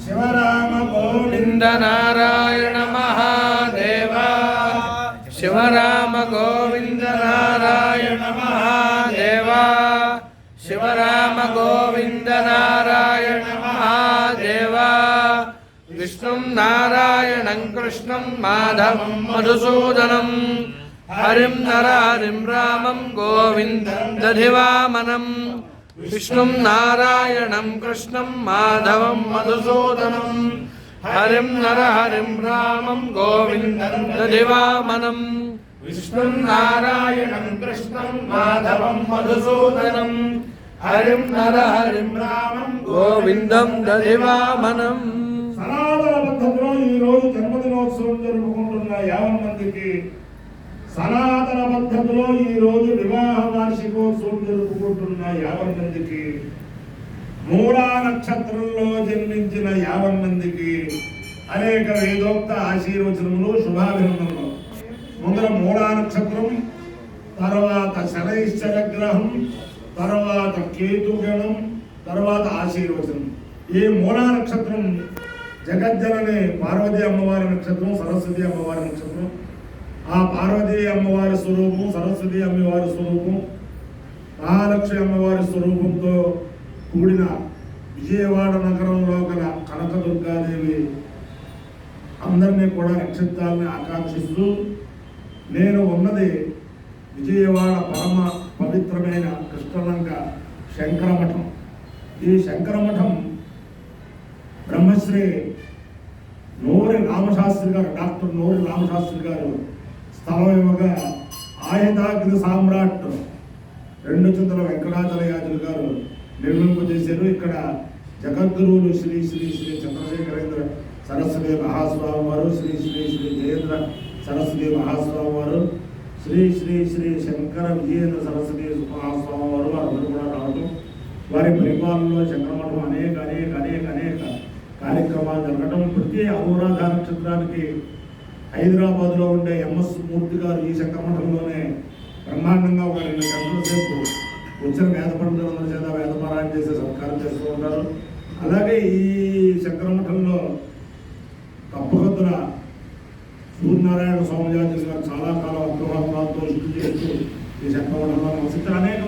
శివరామ గోవింద నారాయణ మహాదేవ శివరామ గోవింద నారాయణ మహాదేవ శివరామ గోవింద నారాయణ మహాదేవ విష్ణుం నారాయణం కృష్ణం మాధవం మధుసూదనం హరిం నరహరిం రామం గోవిందం దధివామనం విష్ణుం నారాయణం కృష్ణం మాధవం మధుసూదనం హరిం నరహరిం రామం గోవిందం దధివామనం విష్ణుం నారాయణం కృష్ణం మాధవం మధుసూదనం హరిం నరహరిం రామం గోవిందం దధివామనం. సనాతన పద్ధతిలో ఈరోజు జన్మదినోత్సవం జరుపుకుంటున్న 50 మందికి, సనాతన పద్ధతిలో ఈరోజు వివాహ వార్షికోత్సవం జరుపుకుంటున్న 50 మందికి, మూలా నక్షత్రంలో జన్మించిన 50 మందికి అనేక వేదోక్త ఆశీర్వచనములు, శుభాభినందనలు. ముందర మూలా నక్షత్రం, తర్వాత శనైశ్చరగ్రహం, తర్వాత కేతుగణం, తర్వాత ఆశీర్వచనం. ఈ మూలా నక్షత్రం జగజ్జనని పార్వతీ అమ్మవారి నక్షత్రం, సరస్వతి అమ్మవారి నక్షత్రం. ఆ పార్వతీ అమ్మవారి స్వరూపం, సరస్వతి అమ్మవారి స్వరూపం, మహాలక్ష్మి అమ్మవారి స్వరూపంతో కూడిన విజయవాడ నగరంలో గల కనకదుర్గాదేవి అందరినీ కూడా రక్షించాలని ఆకాంక్షిస్తూ, నేను ఉన్నది విజయవాడ పరమ పవిత్రమైన కృష్ణలంక శంకరమఠం. ఈ శంకరమఠం బ్రహ్మశ్రీ నూరి రామశాస్త్రి గారు, డాక్టర్ నూరి రామశాస్త్రి గారు స్థలం ఇవ్వగా ఆయుధాగ్ని సామ్రాట్ 2 చింతల వెంకటాచలయాజులు గారు నిర్మింపజేశారు. ఇక్కడ జగద్గురువులు శ్రీ శ్రీ శ్రీ చంద్రశేఖరేంద్ర సరస్వతి మహాస్వామి వారు, శ్రీ శ్రీ శ్రీ జయేంద్ర సరస్వతి మహాస్వామి వారు, శ్రీ శ్రీ శ్రీ శంకర విజయేంద్ర సరస్వతి మహాస్వామి వారు అందరూ కూడా రావడం, వారి పరిపాలనలో శంకరమఠం అనేక అనేక అనేక అనేక కార్యక్రమాలు జరగడం. ప్రతి అనురాధ నక్షత్రానికి హైదరాబాద్లో ఉండే ఎంఎస్ మూర్తి గారు ఈ శంకరమఠంలోనే బ్రహ్మాండంగా ఒక 2 గంటల సేపు వచ్చిన వేద పండితులందరి చేత వేదపారాయణ చేసే సత్కారం చేస్తూ ఉంటారు. అలాగే ఈ శంకరమఠంలో తప్పకొద్దున సూర్యనారాయణ స్వామిజాతి గారు చాలా కాలం అక్రమాత్మాలతో శుద్ధి చేస్తూ ఈ శంకరమఠంలో నివసించారు. అనేక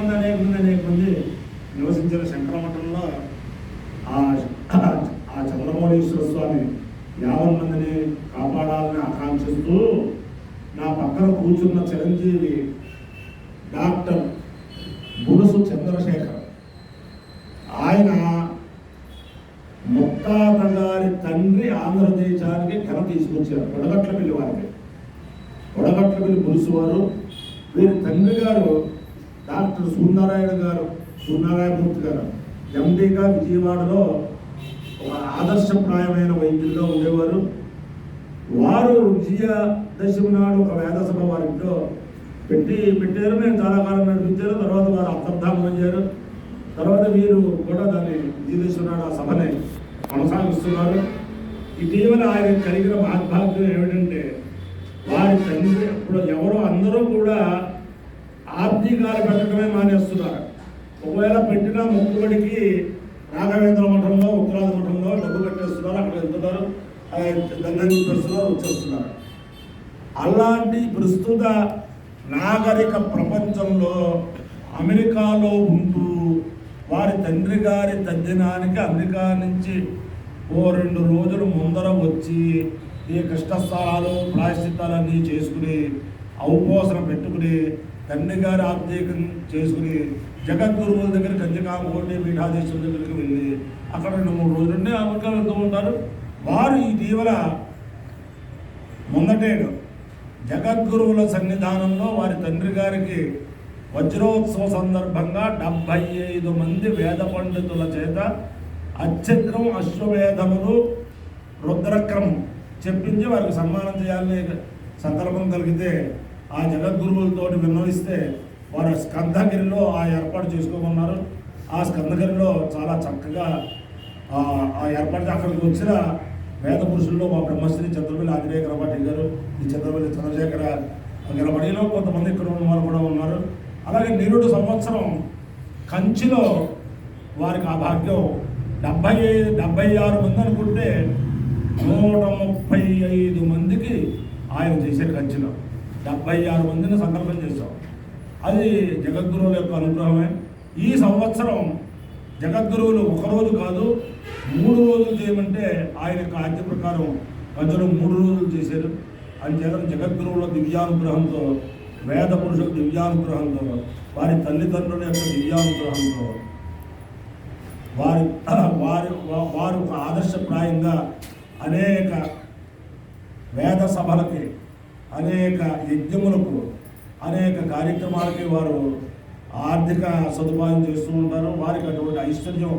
మంది నివసించిన శంకరమఠంలో ఆ చంద్రమౌళీశ్వర స్వామి 50 మందిని కాపాడాలని ఆకాంక్షిస్తూ, నా పక్కన కూర్చున్న చిరంజీవి డాక్టర్ బుడుసు చంద్రశేఖర్, ఆయన ముత్తాత గారి తండ్రి ఆంధ్రదేశానికి ఘన తీసుకొచ్చారు. వడగట్లపల్లి వారికి, వడగట్లపల్లి బుడుసు వారు. వీరి తండ్రి గారు డాక్టర్ సూర్యనారాయణమూర్తి గారు ఎండీగా విజయవాడలో ఒక ఆదర్శప్రాయమైన వైద్యుల్లో ఉండేవారు. వారు విజయదశమి నాడు ఒక వేదసభ వారింట్లో పెట్టారు. నేను చాలా కాలం నడిపించారు. తర్వాత వారు అంతర్ధానం అయ్యారు. తర్వాత వీరు కూడా దాన్ని విజయదశమి నాడు ఆ సభని కొనసాగిస్తున్నారు. ఇటీవల ఆయన కలిగిన భాగ్యం ఏమిటంటే, వారి తండ్రి ఇప్పుడు అందరూ కూడా ఆర్థికాలు పెట్టడమే మానేస్తున్నారు. ఒకవేళ పెట్టిన మొక్కుబడికి రాఘవేంద్ర మఠంలో, ఉత్తరాది మఠంలో డబ్బు కట్టేస్తున్నారు, అక్కడ వెళ్తున్నారు, దండం చూపిస్తున్నారు, వచ్చేస్తున్నారు. అలాంటి ప్రస్తుత నాగరిక ప్రపంచంలో అమెరికాలో ఉంటూ వారి తండ్రి గారి తద్దినానికి అమెరికా నుంచి 2 రోజులు ముందర వచ్చి ఈ కష్టస్థలాలు ప్రాయశ్చిత్తాలన్నీ చేసుకుని ఔపోసన పెట్టుకుని తండ్రి గారి ఆబ్దేకం చేసుకుని జగద్గురువుల దగ్గర కంచికామకోటి పీఠాధీశ్వరుల దగ్గరికి వెళ్ళి అక్కడ 2-3 రోజులు ఉండి అమెరికా వెళ్తూ ఉంటారు. వారు ఇటీవల ముందటేడు జగద్గురువుల సన్నిధానంలో వారి తండ్రి గారికి వజ్రోత్సవ సందర్భంగా 75 మంది వేద పండితుల చేత అచ్ఛద్రం, అశ్వవేదములు, రుద్రక్రమం చెప్పించి వారికి సన్మానం చేయాలని సందర్భం కలిగితే ఆ జగద్గురువులతో విన్నవిస్తే వారు స్కందగిరిలో ఆ ఏర్పాటు చేసుకోమన్నారు. ఆ స్కందగిరిలో చాలా చక్కగా ఆ ఏర్పాటు అక్కడికి వచ్చిన వేద పురుషుల్లో మా బ్రహ్మశ్రీ చంద్రపల్లి ఆంజనేయ గణపతి గారు, ఈ చంద్రపల్లి చంద్రశేఖర గణపతిలో కొంతమంది ఇక్కడ ఉన్న వారు కూడా ఉన్నారు. అలాగే నిరుడు సంవత్సరం కంచిలో వారికి ఆ భాగ్యం 76 మంది అనుకుంటే 135 మందికి ఆయన చేశారు కంచిలో. 76 మందిని సంకల్పం చేశాం. అది జగద్గురువుల యొక్క అనుగ్రహమే. ఈ సంవత్సరం జగద్గురువులు ఒకరోజు కాదు 3 రోజులు చేయమంటే ఆయన యొక్క ఆజ్ఞ ప్రకారం మధ్యలో 3 రోజులు చేశారు. అందుచేత జగద్గురువుల దివ్యానుగ్రహంతో, వేద పురుషుల దివ్యానుగ్రహంతో, వారి తల్లిదండ్రుల యొక్క దివ్యానుగ్రహంతో వారు ఆదర్శప్రాయంగా అనేక వేద సభలకి, అనేక యజ్ఞములకు, అనేక కార్యక్రమాలకి వారు ఆర్థిక సదుపాయం చేస్తూ ఉంటారు. వారికి అటువంటి ఐశ్వర్యం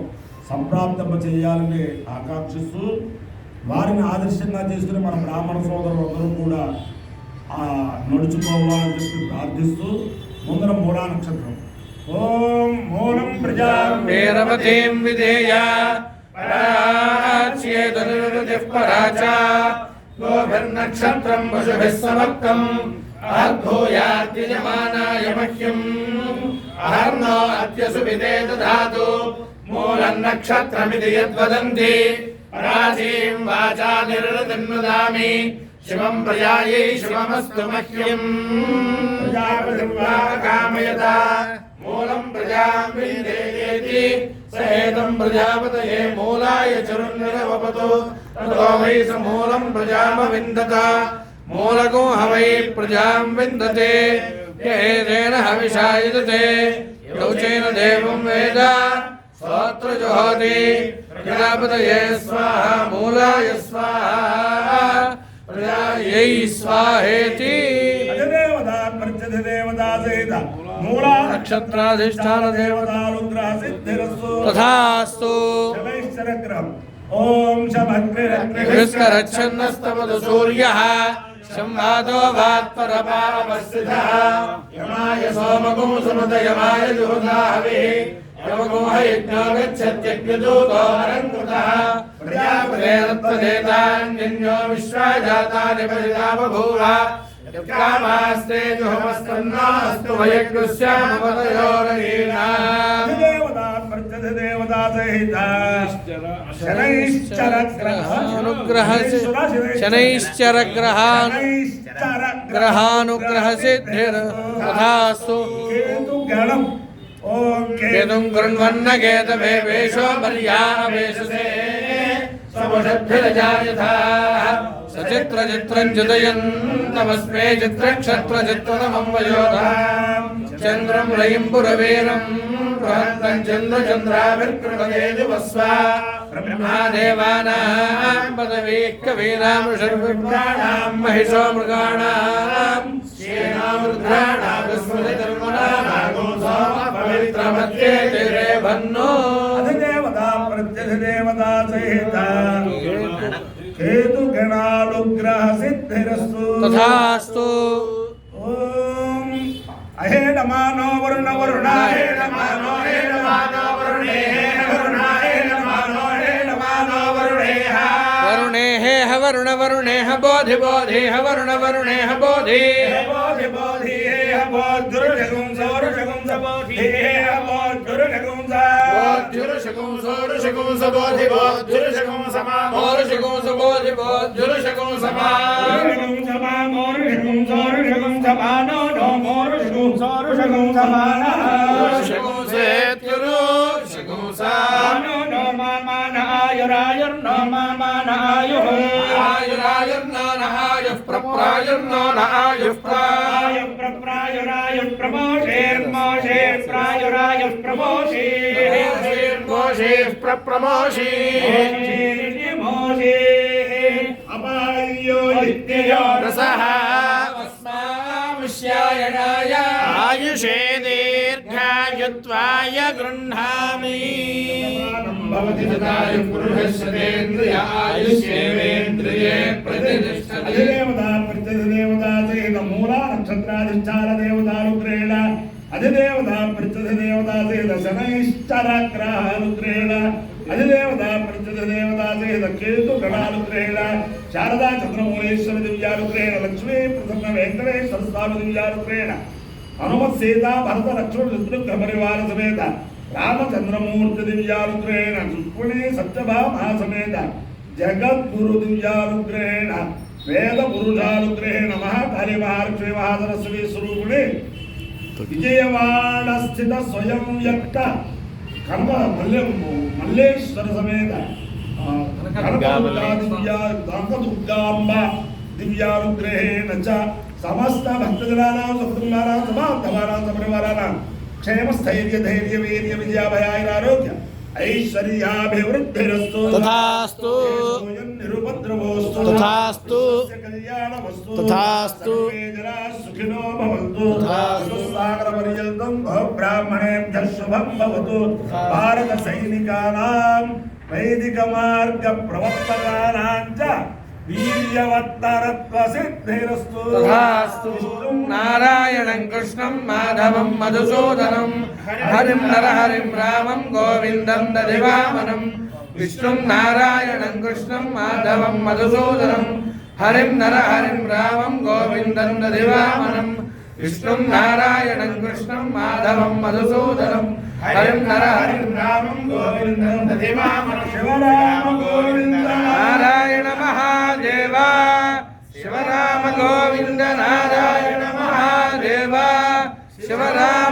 సంప్రాప్తింప చేయాలని ఆకాంక్షిస్తూ వారిని ఆదర్శంగా చేసుకుని మన బ్రాహ్మణ సోదరులందరూ కూడా నడుచుకోవాలని చెప్పి ప్రార్థిస్తూ ముందర మూలా నక్షత్రం. ఓం మూలం ప్రజాం విధేయ నక్షత్రం పశుభిః సమక్తం అర్ధోయాద్యమానాయ మహ్యం అహర్నో అద్య సువిదే దధాతు మూలం నక్షత్రమితి యద్వదంతి పరాజీం వాచా నిరృతిం వదామి శివం ప్రజాయై శివమస్తు మహ్యం ప్రజాపతిం వా కామయత మూలం ప్రజాం విదేయేతి సహేతం ప్రజాపతయే మూలాయ చరున్నిరవపతు తతో వై సమూలం ప్రజామవిందత మూలకో హవై ప్రజాం విందతే యహేదేన హవిషాయతే యౌచేన దేవం వేద స్తోత్ర జోహతి ప్రజాపతయే స్వాహా మూలాయ స్వాహా ప్రజాయై స్వాహేతి. అధిదేవతా ప్రత్యధిదేవతా సహిత మూలా నక్షత్రాధిష్టాన దేవతానుగ్రహ సిద్ధిరస్తు తథాస్తు. శనైశ్చరగ్రహం. ఓం శమగ్నిరగ్నిస్కరచ్చన్నస్తమదు సూర్యః సంవాదో వాత్పరపావస్థితః యమాయ సోమగుం సుమదయమాయ జుహుదాహవి యమగుంహ యజ్ఞో గచ్చత్యజ్ఞదూతో అరంకృతః ప్రజాపతేరత్వదేతాన్యన్యో విశ్వాజాతాని పరిదాబభూవ యత్కామాస్తే జుహమస్తన్నాస్తు వయజ్ఞస్యామవతయోరయీణాం. దేవతా ప్రత్యధిదేవతా సహిత శనైశ్చరగ్రహానుగ్రహ సిద్ధిర్ తథాస్తు. కేతుగణం. ఓం కేతుం కృణ్వన్న కేతవే వేషో మర్యావేషసే సమషద్భిరజాయథా సచిత్ర చిత్రం చిదయన్ తమస్మే చిత్రక్షత్ర చిత్రనమం వయోధాం చంద్రం రయిం పురవీరం బృహత్తం చంద్రచంద్రాభిర్కృణదే దివస్వ బ్రహ్మాదేవానాం పదవీః కవీనాం ఋషిర్విప్రాణాం మహిషో మృగాణాం శ్యేనాం రుద్రాణాం విస్మృతిర్మనానాగో సోమ పవిత్రమధ్యే తిరేభన్నో. అధిదేవతా ప్రత్యధిదేవతా సహిత కేతుగణానుగ్రహ సిద్ధిరస్తు తథాస్తు. ఓం అహేడమానో వరుణ వరుణాహేడమానో హేడమానో వరుణేహ వరుణాహేడమానో హేడమానో వరుణేహ వరుణేహ వరుణ వరుణేహ బోధి బోధేహ వరుణ వరుణేహ బోధి బోధి బోధేహ బోధురుషగుం సౌరుషగుం సబోధేహ బోధురుషగుం బోధురుషగుం సౌరుషగుం సబోధి బోధురుషగుం సమా బోధురుషగుం సబోధి బోధురుషగుం సమా బోధురుషగుం సమా బోధురుషగుం సౌరుషగుం సమానో నో బోధురుషగుం సౌరుషగుం సమానః బోధురుషగుం సేత్యురుషగుం సానో నో మామానాయురాయుర్నో మామానాయుః ఆయురాయుర్నో నాయుః ప్రప్రాయుర్నో నాయుః ప్రాయుః ప్రప్రాయురాయుః ప్రమోషేర్మోషే ప్రాయురాయుః ప్రమోషే మోషే ప్రప్రమోషే మోషే అపాయో ఇత్యయో రసః అస్మాముష్యాయణాయ ఆయుషే దీర్ఘాయుత్వాయ గృహ్ణామి భవతి సదాయుః పురుషస్యేంద్రియ ఆయుష్యేవేంద్రియే ప్రతిష్ఠతి. అధిదేవతా ప్రత్యధిదేవతా సహిత మూలా నక్షత్రాధిష్టాన దేవతానుగ్రహేణ అధిదేవతా ప్రత్యధిదేవతా సహిత శనైశ్చరగ్రహానుగ్రహేణ అధిదేవతా ప్రత్యధిదేవతా సహిత కేతుగణానుగ్రహేణ శారదా చంద్రమౌళేశ్వర దివ్యానుగ్రహేణ లక్ష్మీ ప్రసన్న వెంకటేశ్వర స్వామి దివ్యానుగ్రహేణ హనుమత్ సీతా భరత లక్ష్మణ శత్రుఘ్న పరివార సమేత రామచంద్రమూర్తి దివ్యానుగ్రహేణ రుక్మిణీ సత్యభామా సమేత జగద్గురు దివ్యానుగ్రహేణ వేద పురుషానుగ్రహేణ మహాకాళీ మహాలక్ష్మీ మహాసరస్వతి స్వరూపిణి విజయవాడ స్థిత స్వయం వ్యక్త కనక మల్లేశ్వర సమేత కనకదుర్గాంబ దివ్యానుగ్రహేణ చ సమస్త భక్తజనానాం సుకుటుంబానాం సమాంతమానాం సపరివారాణాం క్షేమస్థైర్య ధైర్య వీర్య విజయాభయారోగ్య ఐశ్వర్యాభివృద్ధిరస్తు తథాస్తు నిరుపద్రవోస్తు తథాస్తు కళ్యాణమస్తు తథాస్తు సుఖినో భవంతు సాగరపర్యంతం బ్రాహ్మణేభ్యః శుభం భవతు భారత సైనికానాం వైదిక మార్గ ప్రవర్తకానాం చ వీర్యవత్తరత్వ సిద్ధిరస్తు తథాస్తు నారాయణం కృష్ణం మాధవం మధుసూదనం హరిం నరహరిం రామం గోవిందం దదివామనం విష్ణుం నారాయణం కృష్ణం మాధవం మధుసూదనం హరిం నరహరిం రామం గోవిందం దదివామనం విష్ణుం నారాయణం కృష్ణం మాధవం మధుసూదనం హరిం నరహరిం రామం గోవిందం దదివామనం శివరామ గోవింద నారాయణ మహాదేవ శివరామ గోవింద నారాయణ మహాదేవ శివరామ